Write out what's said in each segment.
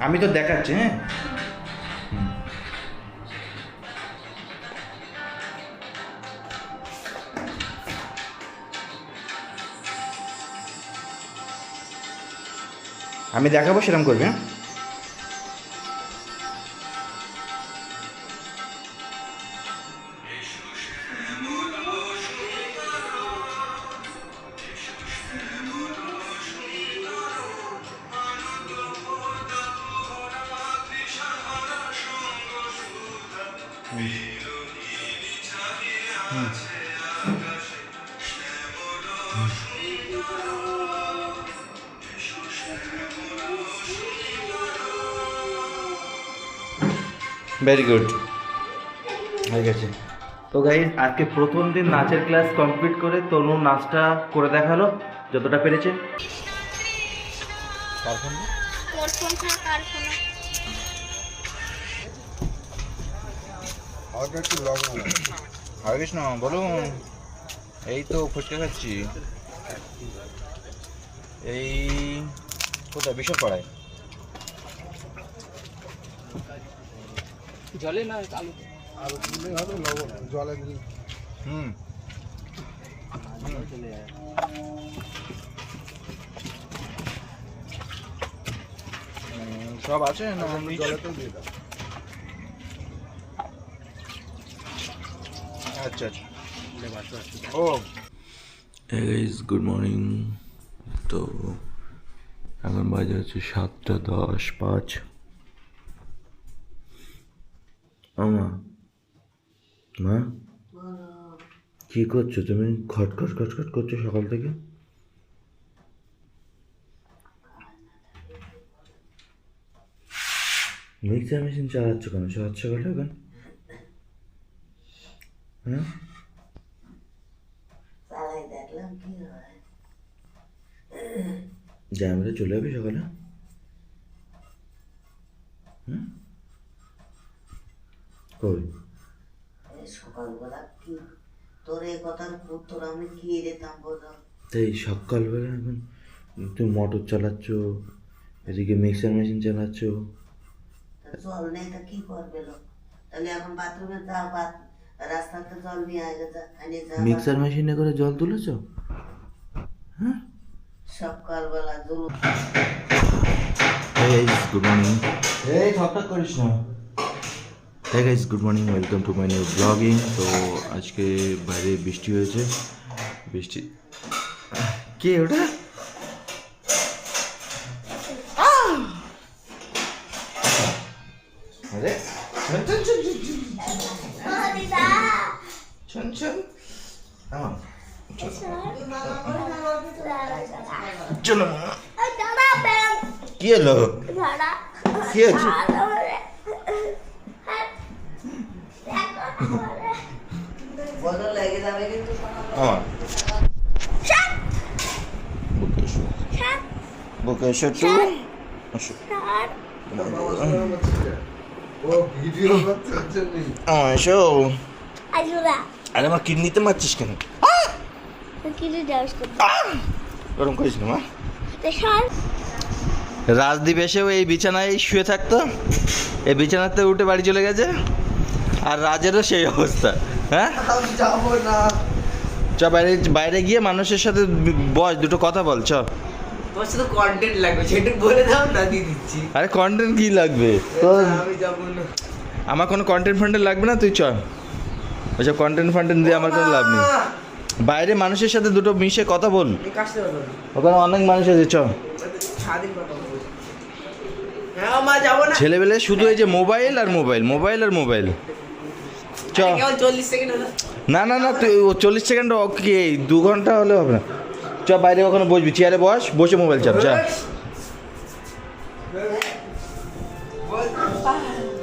আমি তো দেখাচ্ছি। হ্যাঁ, আমি দেখাবো, সেরকম করবে। হ্যাঁ, ভেরি গুড, হয়ে গেছে। তো গাইজ, আজকে প্রথম দিন নাচের ক্লাস কমপ্লিট করে তনু নাচটা করে দেখালো যতটা পেরেছে। হরে কৃষ্ণ, বলুন। এই তো ফুচকা খাচ্ছি। এই কোথায়? বিশাল পাড়ায়। জলে না আলু আলু দিলে হবে, লবণ জলে দিলে চলে যায়। সব আছে না? জলেতেও দিয়ে দাও। আচ্ছা আচ্ছা। ও Hey guys, good morning. তো এখন বাজে হচ্ছে 7:10:05। আমা, মা কি করছো তুমি? খটখট খটখট করছো সকাল থেকে। মিক্সার মেশিন চালাচ্ছ কেন সকাল সকালে এখন? হ্যাঁ, দেখলাম কি হয়। জ্যামরে চলে যাবে সকালে। কই সকালবেলা কি তোর এই কথার উত্তর আমি কি দিতাম বলো? তাই সকালবেলা এখন তুমি মোটর চালাচ্ছ, এদিকে মিক্সার মেশিন চালাচ্ছ। জল নেই তা কি করবে লোক? তাহলে এখন বাথরুমে যা, রাস্তাতে জল নিয়ে আগে যা। মিক্সার মেশিনে করে জল তুলেছ? হ্যাঁ, সকালবেলা জল। Hey guys, good morning. এই ঠকঠক করিস না। Hey guys, good morning. Welcome to my new vlogging. তো আজকে বাইরে বৃষ্টি হয়েছে। বৃষ্টি কে ওটা? আরে ছন ছন ছন ছন ছন। আমার চলো মামা। কি হলো? কি হয়েছে? বদল লেগে যাবে কিন্তু আমার বুকে শটু ও ভিডিও করতে নেই। আমার এসো। আরে আমার কিডনিতে মারছিস কেন? ওরকম করিস না মা। রাজদীপ এসেও এই বিছানায় শুয়ে থাকতো, এই বিছানাতে উঠে বাড়ি চলে গেছে। আর রাজেরও সেই অবস্থা। হ্যাঁ, যাবো না। চ বাইরে, বাইরে গিয়ে মানুষের সাথে বস, দুটো কথা বল। চ। তোর শুধু কন্টেন্ট লাগবে, সেটা বলে দাও না, দিয়ে দিচ্ছি। আরে কন্টেন্ট কি লাগবে তোর? আমি যাবো না। আমার কোনো কন্টেন্ট ফান্টেন্ট লাগবে না, তুই চ। ওইসব কন্টেন্ট ফান্টেন্ট দিয়ে আমার কোনো লাভ নেই। বাইরে মানুষের সাথে দুটো মিশে কথা বল, ওখানে অনেক মানুষ আছে। চ। হ্যাঁ মা, যাবো না। ছেলেবেলে শুধু এই যে মোবাইল আর মোবাইল, মোবাইল আর মোবাইল। চ। 40 সেকেন্ড হলো। না না না, তুই 40 সেকেন্ড ওকে, 2 ঘন্টা হলে হবে না। চ বাইরে ওখানে বসবি, চেয়ারে বস, বসে মোবাইল চাপ। যা,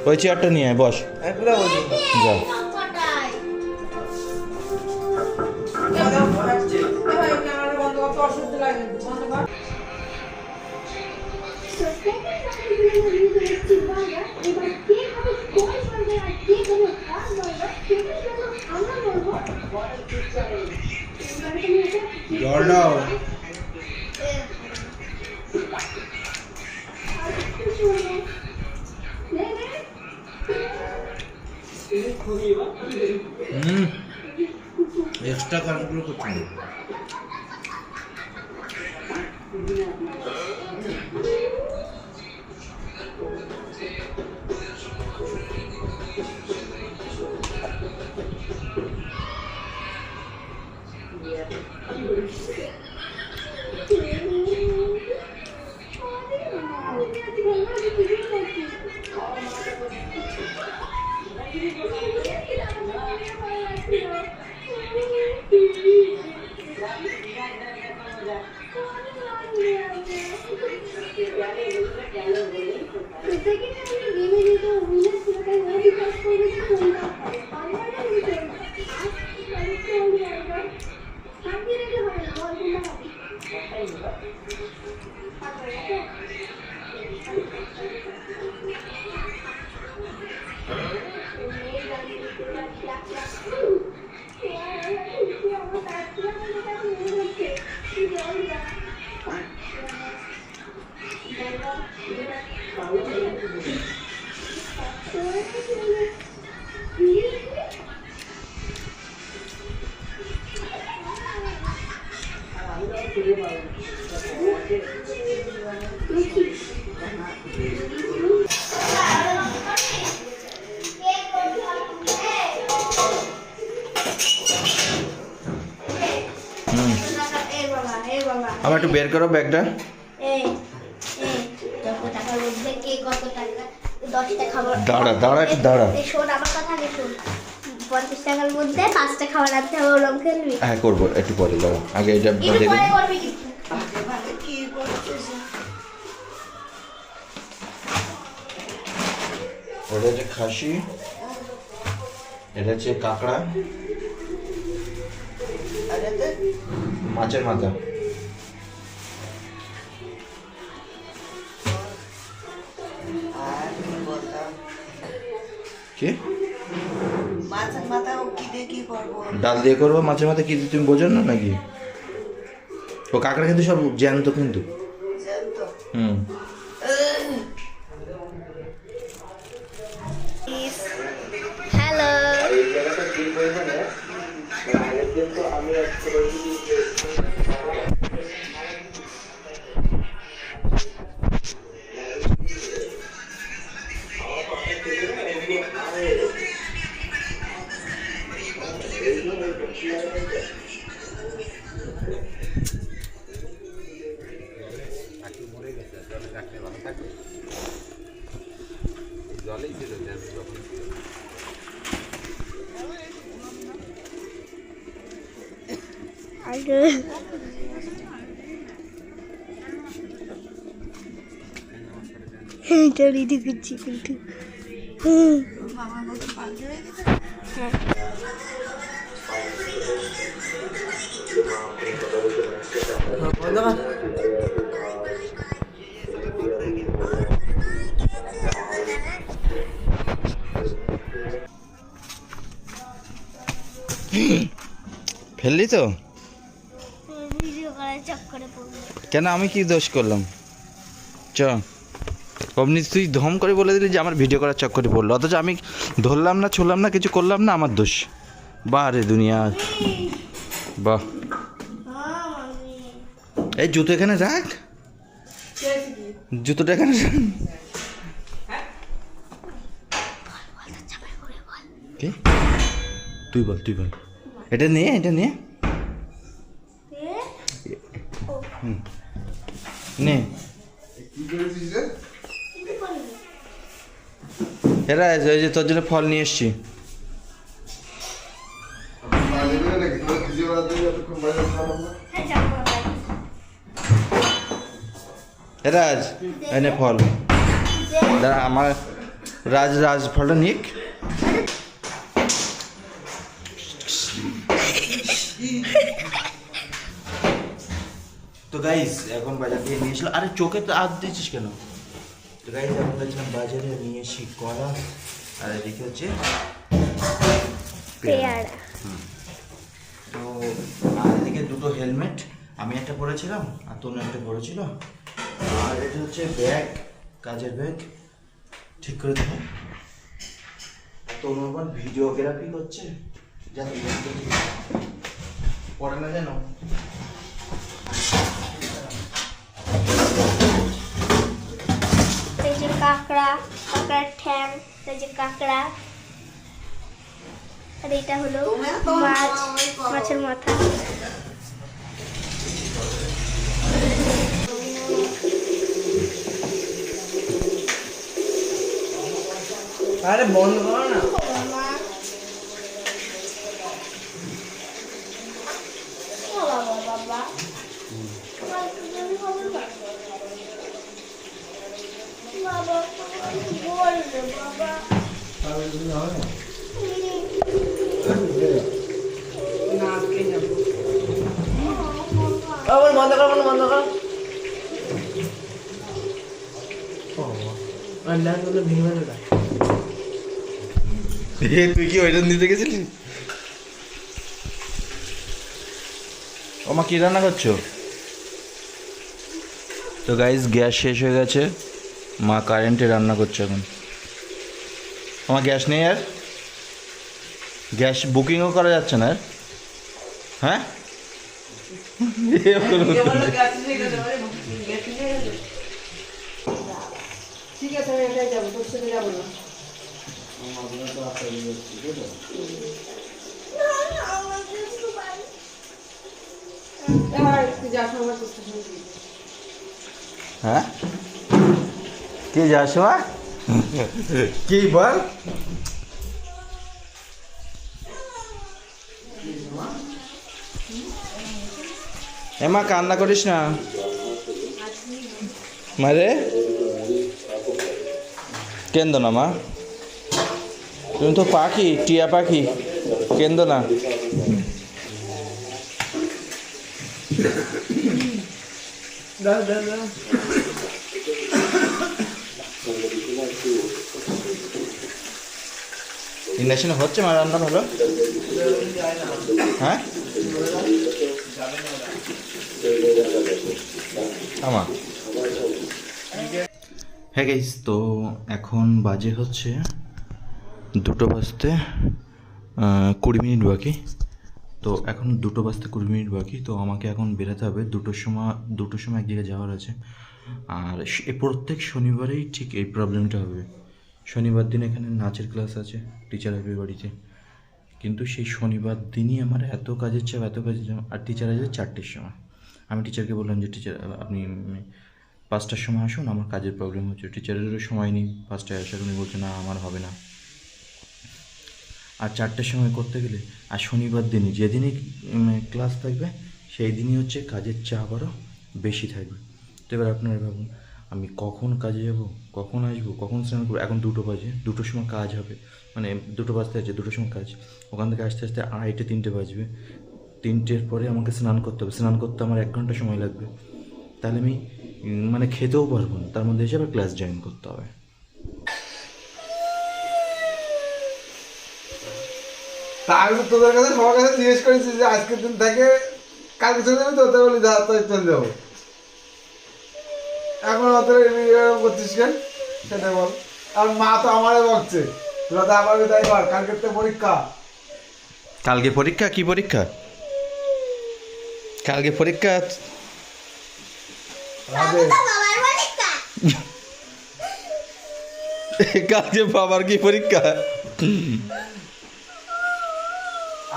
ওই চেয়ারটা নিয়ে আয়, বস। যা। জল দাও। এক্সট্রা কাজগুলো করছি না। আমার একটু বের করো ব্যাগটা। দাঁড়া দাঁড়া একটু দাঁড়া। শোন আমার কথা আগে শোন। 50 টাকার মধ্যে 5টা খাবার আনতে হবে, ওরকম খেলবি? হ্যাঁ করবো, একটু পরে দাঁড়া, আগে এটা একটু দেখুন। পরে করবি কিন্তু। কি করছিস? ওটা হচ্ছে খাসি, এটা হচ্ছে কাঁকড়া, আরে তো মাছের মাথা। আর কি বলতাম, কি মাছের মাথাও কি দিয়ে কি করবো? ডাল দিয়ে করবো, মাছের মাথা কি দিয়ে তুমি বোঝো না নাকি? ও কাঁকড়া কিন্তু সব জ্যান্ত কিন্তু। জানতো হুম। হ্যালো। এটা রেডি করছি কিন্তু। আমার মতো পাল্টে হয়ে গেছে। ফেললি তো? ভিডিও করার চক্করে পড়বো। কেন, আমি কি দোষ করলাম? চ অমনি তুই ধম করে বলে দিলি যে আমার ভিডিও করার চক্করে পড়লো, অথচ আমি ধরলাম না, ছুলাম না, কিছু করলাম না, আমার দোষ। বাহ রে দুনিয়া, বাহ। এই জুতো এখানে রাখ, জুতোটা এখানে রাখ। কি? তুই বল, তুই বল। এটা নিয়ে, এটা নিয়ে নে। কি করেছিস রে? এরা ওই যে তোর জন্য ফল নিয়ে এসছি। বাইরে গেলে নাকি তোর খুঁজে বেড়াতে গিয়ে এতক্ষণ বাইরে ছিলাম না? হ্যাঁ যাবো না। রাজ এনে ফল দাঁড়া, আমার রাজ ফলটা নিক। তো গাইস এখন বাজার থেকে নিয়ে এসলো। আরে চোখে তো হাত দিয়েছিস কেন? তো গাইস এখন গেছিলাম বাজারে, নিয়ে এসি কলা, আর এদিকে হচ্ছে পেয়ারা। তো আর এদিকে দুটো হেলমেট, আমি একটা পরেছিলাম আর তোর একটা পরেছিল। আর এটা হচ্ছে ব্যাগ, কাজের ব্যাগ ঠিক করে দেবো। তোর আবার ভিডিওগ্রাফি করছে, যাতে পড়ে না যেন। এই যে কাঁকড়া, কাঁকড়ার ঠ্যাং, এই যে কাঁকড়া, আর এটা হলো মাছ, মাছের মাথা। আরে বন্ধ করো না। বাবা বাবা বলবে বাবা বন্ধ করো, বন্ধ করো। ভেঙে ফেলে তুই কি ওইটা নিতে গেছিলি? ও মা কি রান্না করছো? তো গাইস গ্যাস শেষ হয়ে গেছে, মা কারেন্টে রান্না করছে এখন। আমার গ্যাস নেই আর, গ্যাস বুকিংও করা যাচ্ছে না আর। হ্যাঁ ঠিক আছে, আমি এটাই যাবো, তোর সাথে যাবো না। তুই যাস না আমার চেষ্টা শুনবি। হ্যাঁ কি যাস মা? কি বল? এমা কান্না করিস না মারে, কেন্দ না মা, তুমি তো পাখি, টিয়া পাখি, কেন্দ না। ইন্ডাকশনে হচ্ছে মা রান্না ভালো? হ্যাঁ আমা হ্যাঁ গাইস, তো এখন বাজে হচ্ছে 2টো বাজতে 20 মিনিট বাকি। তো এখন 2টো বাজতে 20 মিনিট বাকি। তো আমাকে এখন বেরোতে হবে, 2টোর সময় এক জায়গায় যাওয়ার আছে। আর প্রত্যেক শনিবারেই ঠিক এই প্রবলেমটা হবে। শনিবার দিন এখানে নাচের ক্লাস আছে, টিচার আসবে বাড়িতে, কিন্তু সেই শনিবার দিনই আমার এত কাজের চাপ, আর টিচার আসবে 4টের সময়। আমি টিচারকে বললাম যে টিচার আপনি 5টার সময় আসুন, আমার কাজের প্রবলেম হচ্ছে। টিচারেরও সময় নেই 5টায় আসার, উনি বলছে না আমার হবে না। আর 4টের সময় করতে গেলে, আর শনিবার দিনই যেদিনই ক্লাস থাকবে সেই দিনই হচ্ছে কাজের চাপ আরও বেশি থাকবে। তো এবার আপনারা ভাবুন আমি কখন কাজে যাব, কখন আসবো, কখন স্নান করবো। এখন 2টো বাজে, 2টোর সময় কাজ হবে, মানে 2টো বাজতে আছে, 2টোর সময় কাজ। ওখান থেকে আসতে আসতে 2:30 3টে বাজবে। 3টের পরে আমাকে স্নান করতে হবে, স্নান করতে আমার 1 ঘন্টা সময় লাগবে। তাহলে আমি মানে খেতেও পারবো না, তার মধ্যে হিসেবে ক্লাস জয়েন করতে হবে। তা আমি তো তোদের কাছে সবার কাছে জিজ্ঞেস করেছি যে আজকের দিন থেকে কালকে চলে যাবি, তো বলি চলে যাবো। এখন অত করছিস কেন সেটা বল। আর মা তো আমারে বকছে, তোরা তো আমাকে তাই কর, কালকের তো পরীক্ষা। কালকে পরীক্ষা? কি পরীক্ষা? কালকে পরীক্ষা? রাধে বাবার পরীক্ষা। কালকে বাবার কি পরীক্ষা?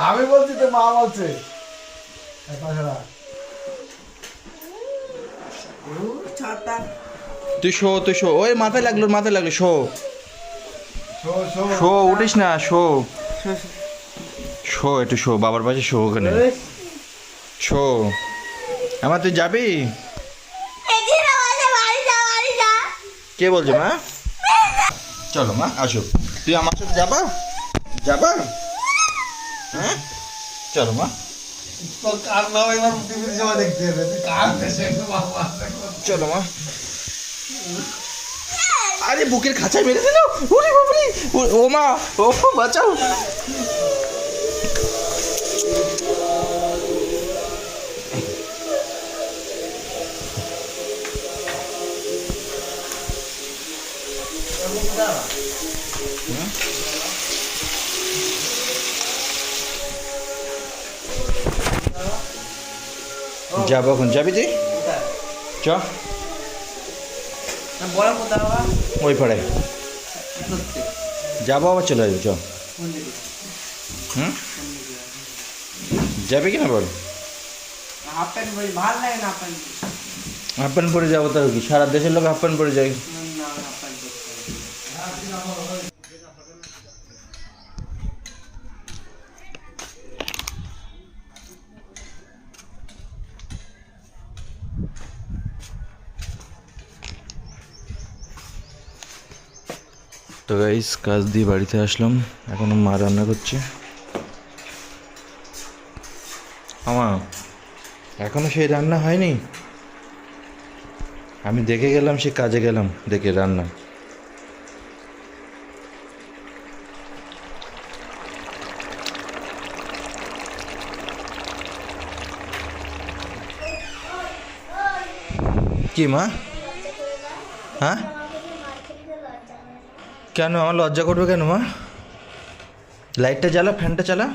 আমি বলছি তো, মা বলছে। তাছাড়া তুই শো, ওই মাথায় লাগলো শো, শো শো শো, উঠিস না, শো একটু শো, বাবার পাশে শো, ওখানে শো। আমার তুই যাবি? কে বলছে মা? চলো মা আসো, তুই আমার সাথে যাবা? হ্যাঁ চলো মা, তোর কার নাম এবার টিভির সময় দেখতে হবে, তুই কার দেশে বাবা। চলো মা। আরে বুকের খাঁচায় মেরেছে না, ওরে বাবারে, ও মা, ও বাঁচাও। যাবো এখন, যাবি তুই? চ ওই পাড়ে যাবো, আবার চলে আসবো। চ হুম, যাবে কি না বল? হাফ প্যান্ট পরে ভালো লাগে না, হাফ প্যান্ট পরে যাবো তার কি? সারা দেশের লোক হাফ প্যান্ট পরে যায়। তো গাইস, কাজ দিয়ে বাড়িতে আসলাম, এখনো মা রান্না করছে। আমা এখনো সেই রান্না হয়নি। আমি দেখে গেলাম, সে কাজে গেলাম, দেখে রান্না। কি মা? হ্যাঁ, কেন আমার লজ্জা করবে কেন মা? লাইটটা জ্বালা, ফ্যানটা চালা।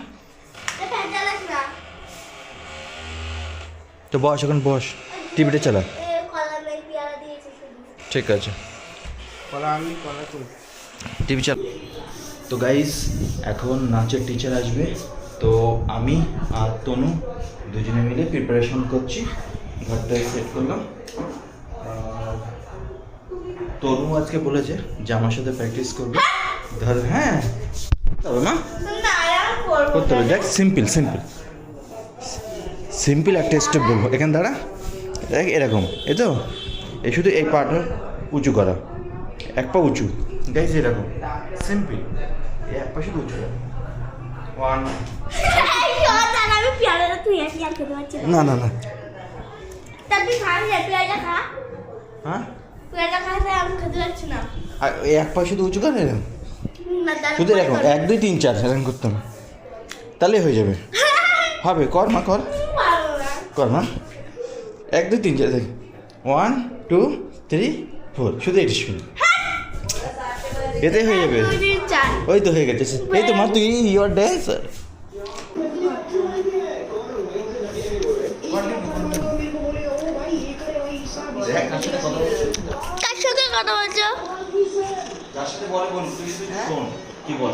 তো বস, এখন বস, টিভিটা চালা। ঠিক আছে, টিভি চালা। তো গাইস, এখন নাচের টিচার আসবে, তো আমি আর তনু দুজনে মিলে প্রিপারেশন করছি। ঘরটায় সেট করলাম। তনু আজকে বলেছে যে আমার সাথে প্র্যাকটিস করবে। ধর, হ্যাঁ তবে মা করতে হবে। দেখ, সিম্পল সিম্পল সিম্পল একটা স্টেপ বলবো। এখানে দাঁড়া, দেখ এরকম, এই তো, এই শুধু এই পাটা উঁচু করা, এক পা উঁচু। গাইস এরকম সিম্পল, এই এক পা শুধু উঁচু করা। ওয়ান, না না না, হ্যাঁ আর এই এক পা শুধু উঁচু করে এরকম, শুধু এরকম 1 2 3 4 এরকম করতে হবে, তাহলে হয়ে যাবে। হবে, কর মা, কর কর মা। 1 2 3 4, দেখ 1 2 3 4, শুধু এটা শুনি, এতে হয়ে যাবে। ওই তো হয়ে গেছে, এই তো মা, তুই ইউর ড্যান্সার। কার সাথে কথা বলছো? যার সাথে বলে বল, তুই শোন কি বল।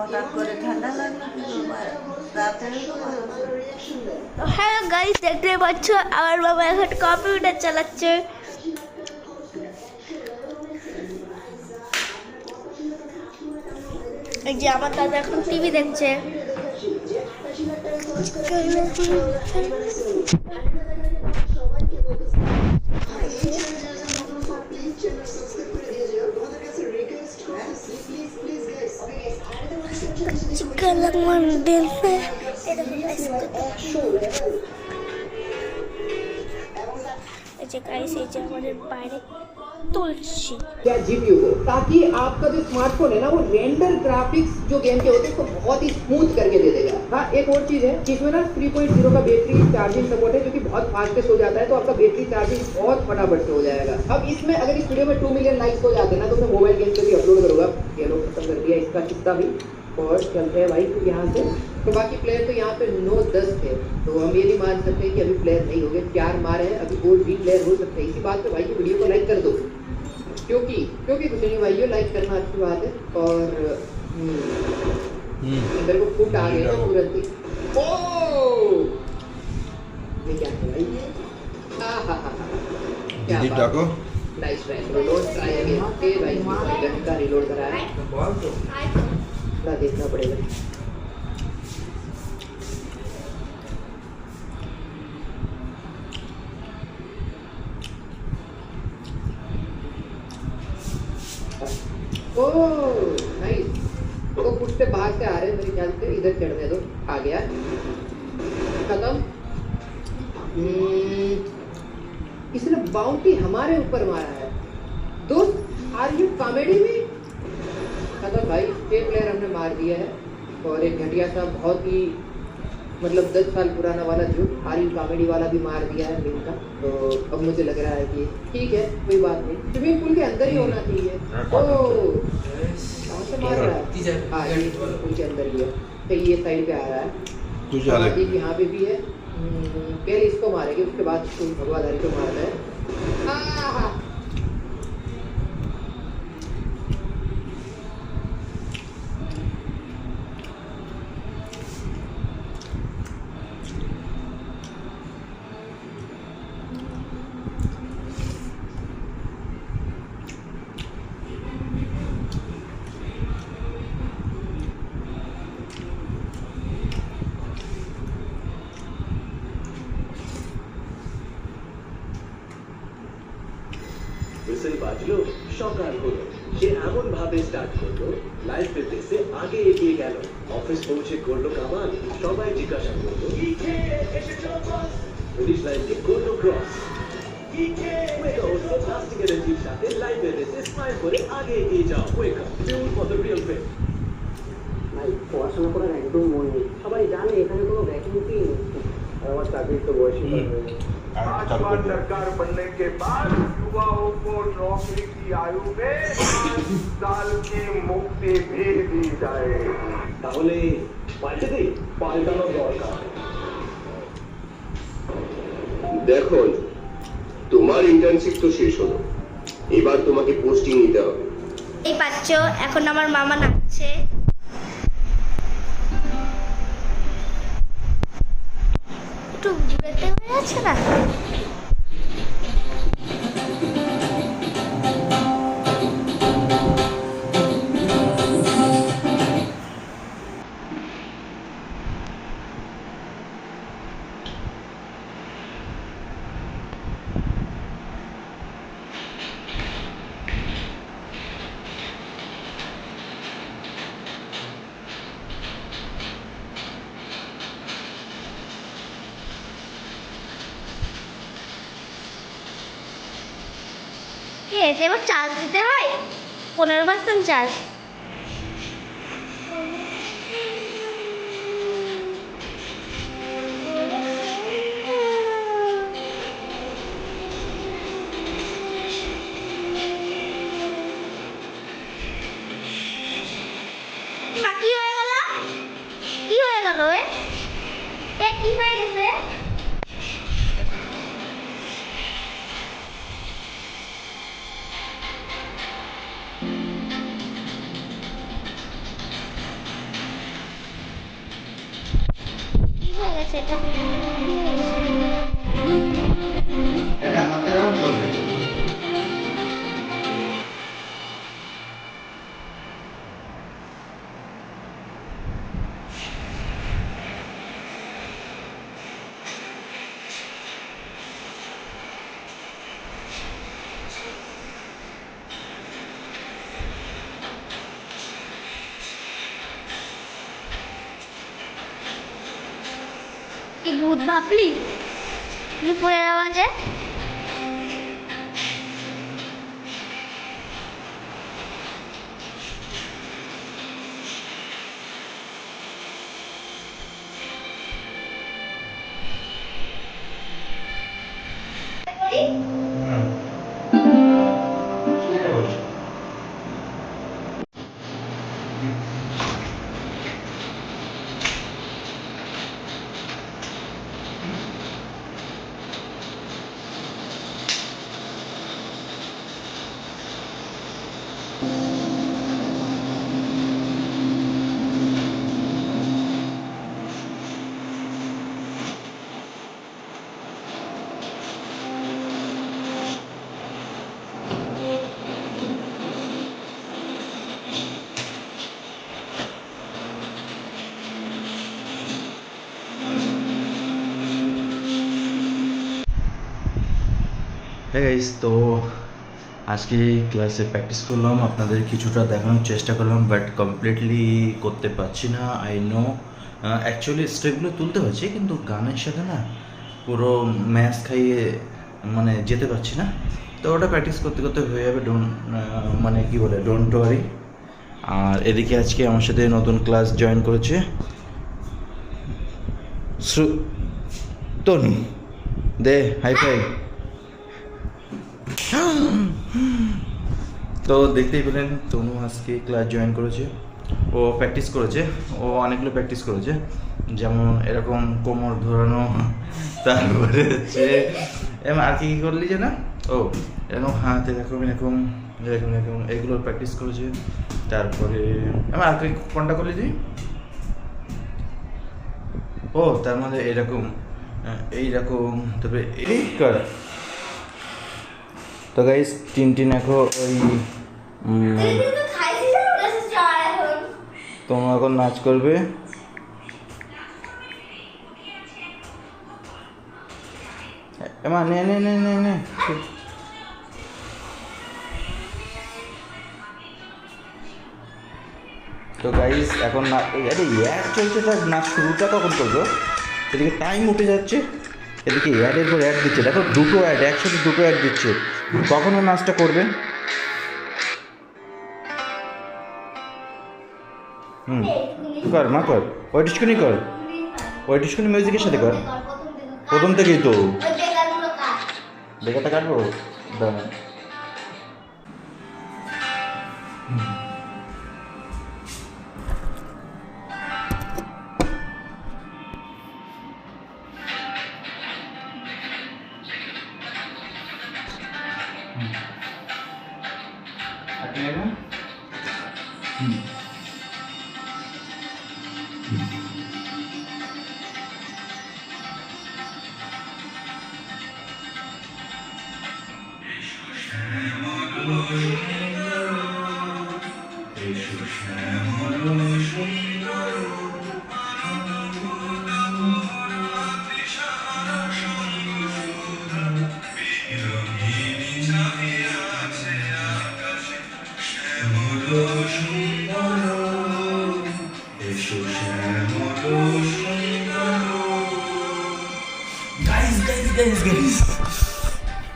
হঠাৎ করে ঠান্ডা লাগলো, রাতে হ্যাঁ গাইস, দেখতে পাচ্ছ আমার বাবা এখন কম্পিউটার চালাচ্ছে। এই যে আমার দাদা এখন টিভি দেখছে। চিকেন লাগমান দেখবে এরকম এই যে গাইস, এই যে আমাদের বাইরে तुलसी या जीपीयू को, ताकि आपका जो स्मार्टफोन है ना वो रेंडर ग्राफिक्स जो गेम के होते हैं उसको बहुत ही स्मूथ करके दे देगा। हाँ, एक और चीज है कि इसमें ना 3.0 का बैटरी चार्जिंग सपोर्ट है, जो कि बहुत फास्टेस्ट हो जाता है, तो आपका बैटरी चार्जिंग बहुत फटाफट से हो जाएगा। अब इसमें अगर इस वीडियो में 2 मिलियन लाइक्स हो जाते हैं ना, तो मैं मोबाइल गेम पे भी अपलोड करूंगा। ये लोग खत्म कर दिया इसका कितना भी, और चलते हैं भाई यहाँ से। तो बाकी प्लेयर तो यहाँ पे 9-10 थे, तो हम ये नहीं मान सकते कि अभी प्लेयर नहीं हो गए, 4 मारे हैं, अभी और भी प्लेयर हो सकते हैं। इसी बात पे भाई की वीडियो को लाइक कर दो, क्योंकि कुछ नहीं भाइयों, लाइक करना अच्छी बात है। और अंदर को फुट आ गया तुरंत ही। ओ ये क्या है भाई? दीदी डाको, nice try, reload try again. Okay भाई, गन का रिलोड कराया, थोड़ा देखना पड़ेगा। ओह नाइस, तो कुछ से बाहर से आ रहे हैं मेरे ख्याल से, इधर चढ़ने दो। आ गया, खत्म। इसने बाउंटी हमारे ऊपर मारा है दोस्त, आर यू कॉमेडी में? खत्म भाई, 6 प्लेयर हमने मार दिया है, और एक घटिया सा बहुत ही मतलब 10 साल पुराना वाला झूठ आर्यन कॉमेडी वाला भी मार दिया है दिन का। तो अब मुझे लग रहा है कि ठीक है, कोई बात नहीं, स्विमिंग पूल के अंदर ही होना चाहिए। ओ कहाँ से मार रहा है? हाँ, ये स्विमिंग पूल के अंदर ही है। तो ये साइड पे आ रहा है, तू जा ले। एक यहाँ पे भी है। पहले इसको मारेंगे, उसके बाद भगवाधारी को मारना है। आहा! হুইসেল বাজলো, সকাল হলো, সে এমন ভাবে স্টার্ট করলো, লাইফ পেতে আগে এগিয়ে গেল, অফিস পৌঁছে করলো কামান, সবাই জিজ্ঞাসা করলো ফিনিশ লাইনকে করলো ক্রস। প্লাস্টিকের এনার্জির সাথে লাইফ পেতে স্মাইল করে আগে এগিয়ে যাও। Wake up, fuel for the real fame. ভাই পড়াশোনা করার একদম মন নেই, সবাই জানে এখানে কোনো ভ্যাকেন্সি নেই। আমার চাকরির তো বয়সই भाजपा सरकार बनने के बाद युवाओं को नौकरी की आयु में 5 साल की मुक्ति भी दी जाए। তাহলে পাল্টে দিই, পাল্টানোর দরকার। দেখো, তোমার ইন্টার্নশিপ তো শেষ হলো, এবার তোমাকে পোস্টিং নিতে হবে। এই পাচ্ছ, এখন আমার মামা নাচছে। একটু দূরেতে হয়ে আছে না? এবার চার্জ দিতে হয়, 15% চার্জ। কি হয়ে গেল? কি হয়ে গেল? কি হয়ে গেছে? সেটা কি ভূত ভাবলি? দুপুরের আওয়াজে হ্যাঁ গাইস, তো আজকে ক্লাসে প্র্যাকটিস করলাম, আপনাদের কিছুটা দেখানোর চেষ্টা করলাম, বাট কমপ্লিটলি করতে পারছি না। আই নো অ্যাকচুয়ালি স্টেপগুলো তুলতে পারছি, কিন্তু গানের সাথে না পুরো ম্যাচ খাইয়ে মানে যেতে পারছি না। তো ওটা প্র্যাকটিস করতে করতে হয়ে যাবে, মানে কি বলে, ডোন্ট ওয়ারি। আর এদিকে আজকে আমার সাথে নতুন ক্লাস জয়েন করেছে তনু দে হাই ফাই। তো দেখতেই পেলেন তনু আজকে ক্লাস জয়েন করেছে, ও প্র্যাকটিস করেছে, ও অনেকগুলো প্র্যাকটিস করেছে, যেমন এরকম কোমর ধরানো, তারপরে হচ্ছে আর কি করলি যে না, ও এরকম হাত এরকম এরকম এরকম এরকম এগুলো প্র্যাকটিস করেছে। তারপরে আর কি কোনটা করলি তুই? ও তার মধ্যে এরকম এইরকম, তারপরে এই কর। তো গাইস টিন এখন ওই তোমরা এখন নাচ করবে। এমা নে নে নে নে নে তো গাইস এখন না আরে অ্যাড চলছে, তার নাচ শুরুটা কখন করবো? এদিকে টাইম উঠে যাচ্ছে, এদিকে অ্যাডের পর অ্যাড দিচ্ছে, দেখো দুটো অ্যাড একসাথে, দুটো অ্যাড দিচ্ছে, কখনো নাচটা করবে? কর মা কর, ওইটিসকুনি কর, ওইটিসকুনি মিউজিকের সাথে কর, প্রথম থেকেই তো। বেকারটা কাটবো দাঁড়া।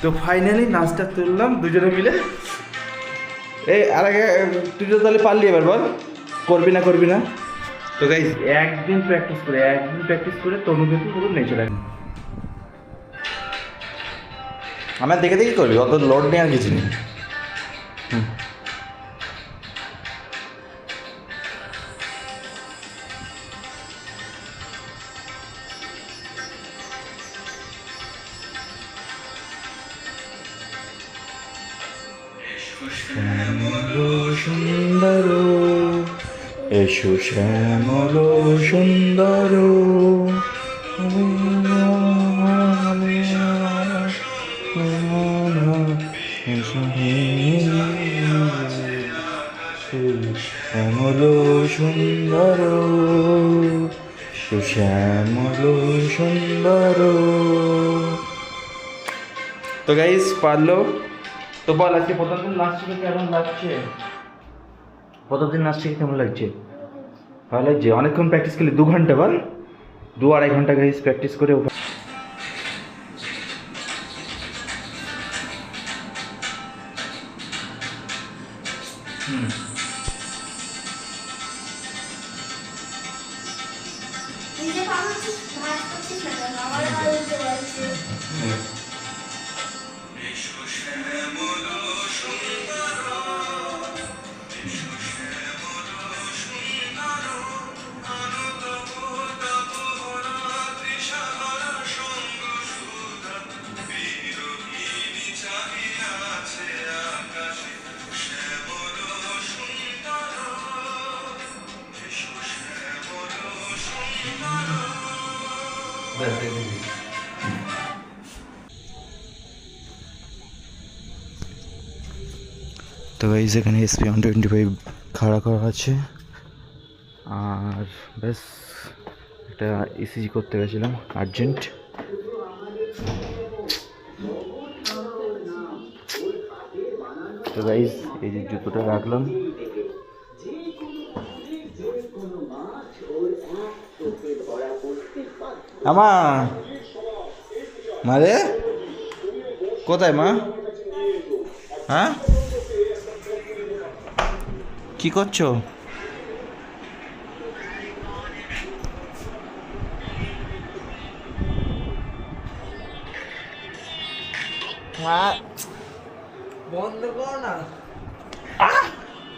তো ফাইনালি নাচটা তুললাম দুজনে মিলে। এই আর আগে তুই তো তাহলে পারলি, এবার বল করবি না করবি না? তো গাইস একদিন প্র্যাকটিস করে তনু কিন্তু পুরো নেচে রাখবি। আমার দেখে দেখি করবি, অত লোড নেই আর কিছু নেই। শ্যামল সুন্দর এসো শ্যামল সুন্দর, শ্যামল সুন্দর শ্যামল সুন্দর। তো গাইস পারলো। তো বল আজকে প্রথম দিন নাচ শিখে কেমন লাগছে? প্রথম দিন নাচ শিখে কেমন লাগছে? ভালো লাগছে? অনেকক্ষণ প্র্যাকটিস করলি, 2 ঘন্টা, বল 2-2.5 ঘন্টা গাইস প্র্যাকটিস করে। তো গাইস এখানে এসপি 125 খাড়া করা আছে, আর ব্যাস একটা ইসিজি করতে গেছিলাম আর্জেন্ট। তো গাইস এই যে জুতোটা রাখলাম, আমা মারে কোথায় মা? হ্যাঁ কি করছো? বন্ধ কর না।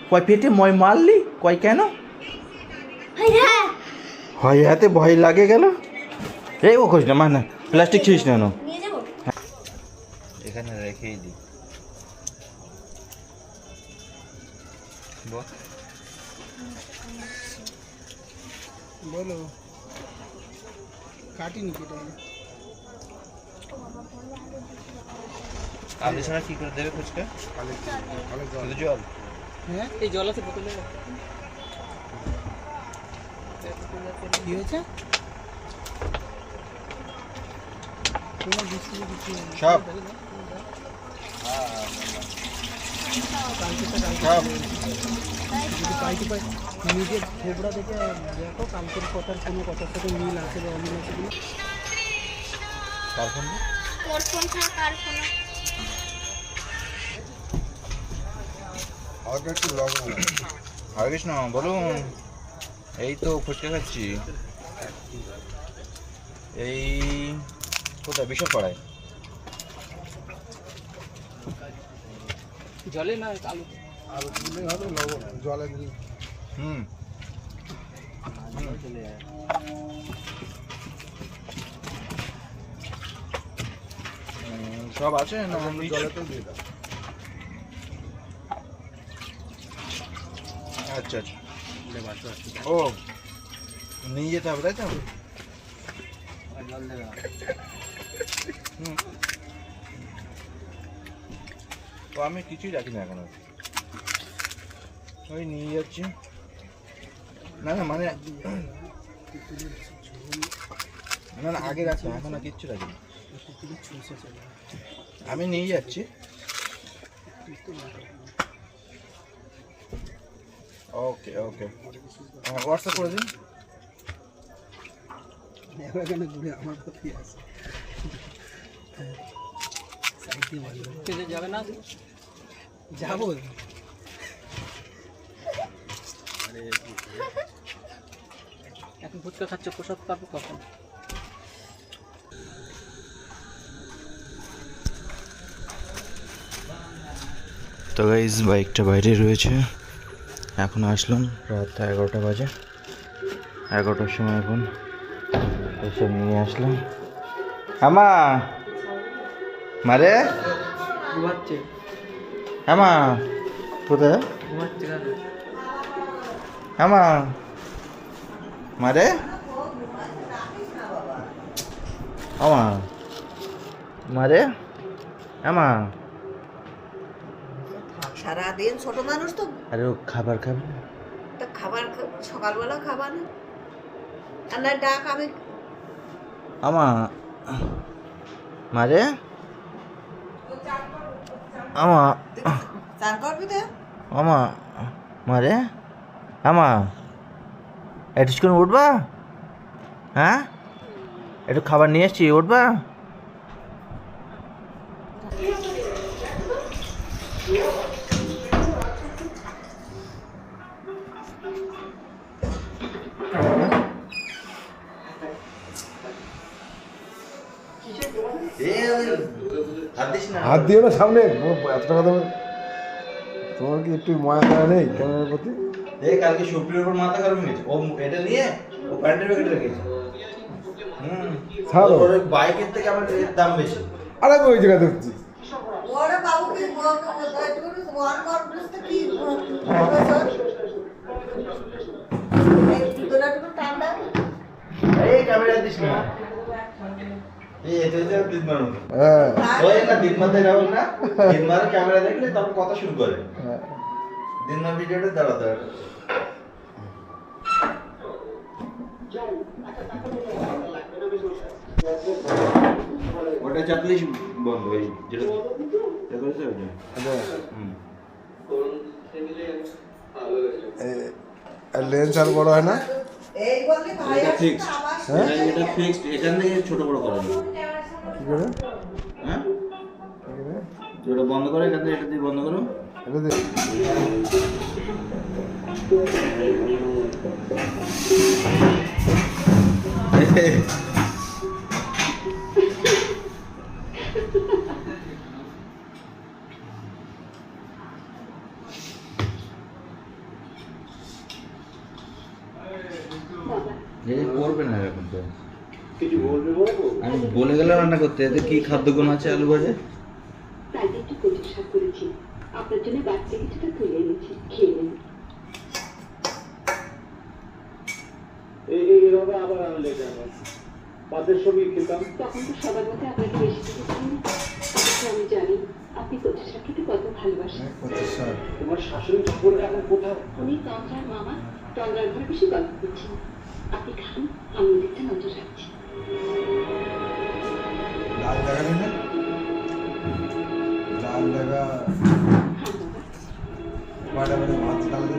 কয় পেটে মই মারলি? কয় কেন? হ্যাঁ হয় হাতে ভয় লাগে গেল। এই ও খোঁজ না মানে প্লাস্টিক ছিস না নিয়ে যাবো। এখানে রেখেই দি। বলো কাটিনি কেটে আপনি ছাড়া কি করে দেবে ফুচকা? শুধু জল? হ্যাঁ এই জল আছে বোতলে। কি হয়েছে? সব নিজের থোবড়া দেখে দেখো কালকের কথার কোনো কথার সাথে মিল আছে বা অমিল আছে কিনা। কার ফোন? তোর ফোন ছাড়া কার ফোন? হরে কৃষ্ণ, বলুন। এই তো ফুচকা খাচ্ছি। এই কোথায়? বিশ্বপাড়ায়। জলে না আলু? আলু দিলে হবে, লবণ জলে দিলে। হুম সব আছে না? জলেতেও দিয়ে দাও। আচ্ছা আচ্ছা, ও নিয়ে যেতে হবে তাই তো? হুম, তো আমি কিছুই রাখি না এখন, ওই নিয়ে যাচ্ছি। না না মানে না না আগে রাখলাম, এখন আর কিচ্ছু রাখি না, আমি নিয়ে যাচ্ছি। ওকে ওকে, হোয়াটসঅ্যাপ করে দিন। এখানে ঘুরে আমার প্রতি আছে যাবে না? যাবো। এখন ফুচকা খাচ্ছে, প্রসাদ পাবো কখন? তো গাইজ বাইকটা বাইরে রয়েছে, এখন আসলাম, রাত 11টা বাজে। 11টার সময় এখন এসে নিয়ে আসলাম। আমা মারে ঘুমাচ্ছে, আমা কোথায়? ঘুমাচ্ছে আমা মারে আমা মারে আমা। সারাদিন ছোট মানুষ তো, আরে ও খাবার খাবে, তা খাবার সকালবেলা খাবার না, আর না ডাক আমি আমা মারে আমা চান করবি তো। আমা মারে আমা একটু করে উঠবা? হ্যাঁ একটু খাবার নিয়ে এসছি, উঠবা? হাত দিও না সামনে, এতটা কথা তোমার কি একটু মায়া করা নেই ক্যামেরার প্রতি? কালকে সুপ্রিয়র উপর মাথা গরম হয়েছে, ও এটা নিয়ে ও প্যান্টের প্যাকেটে রেখেছে। ছাড়ো, ওর বাইকের থেকে আমার এর দাম বেশি। আরে আমি ওই জায়গায় দেখছি। ওরে বাবু কি ওয়ান করছিস তো কি ঠান্ডা এই ক্যামেরা দিস না, এই এটা যে দিন মারো, হ্যাঁ ওই না দিন মারতে যাবো না, দিন মারো ক্যামেরা দেখলে তখন কথা শুরু করে, দিন মার ভিডিওটা দাঁড়াতে হবে। ওটা চাপলেই বন্ধ হয়ে যেটা করেছে ওটা। লেন্স আর বড় হয় না? এই বললি ভাই এটা আসছে ফিক্সড, আমার এটা ফিক্সড, এখান থেকে ছোট বড় করা যাবে। কি করে? হ্যাঁ ওটা বন্ধ করো, এখান থেকে এটা দিয়ে বন্ধ করো। এটা দে। করবে না এরকম তো। কিছু বলবে বাবু? আমি বলে গেলাম রান্না করতে, এতে কি খাদ্যগুণ আছে আলু ভাজে? তাই একটু কচুর শাক করেছি, আপনার জন্য বাড়িতে কিছুটা তুলে এনেছি, খেয়ে নিন। এইভাবে আবার আনলে কেন? পাতের সবই খেতাম। তখন তো সবার মধ্যে আপনাকে বেশি কিছু চাই না, অথচ আমি জানি আপনি কচুর শাক খেতে কত ভালোবাসেন। তোমার শাশুড়ি ঠাকুর এখন কোথায়? উনি তন্দ্রার মামা, তন্দ্রার ঘরে বেশি গল্প করছেন। আপনি খান, আমি ওদিকটা নজর রাখছি। লাল দেখা নেই না? লাল দেখা খান বাবা। কয়টা বেজে ভাত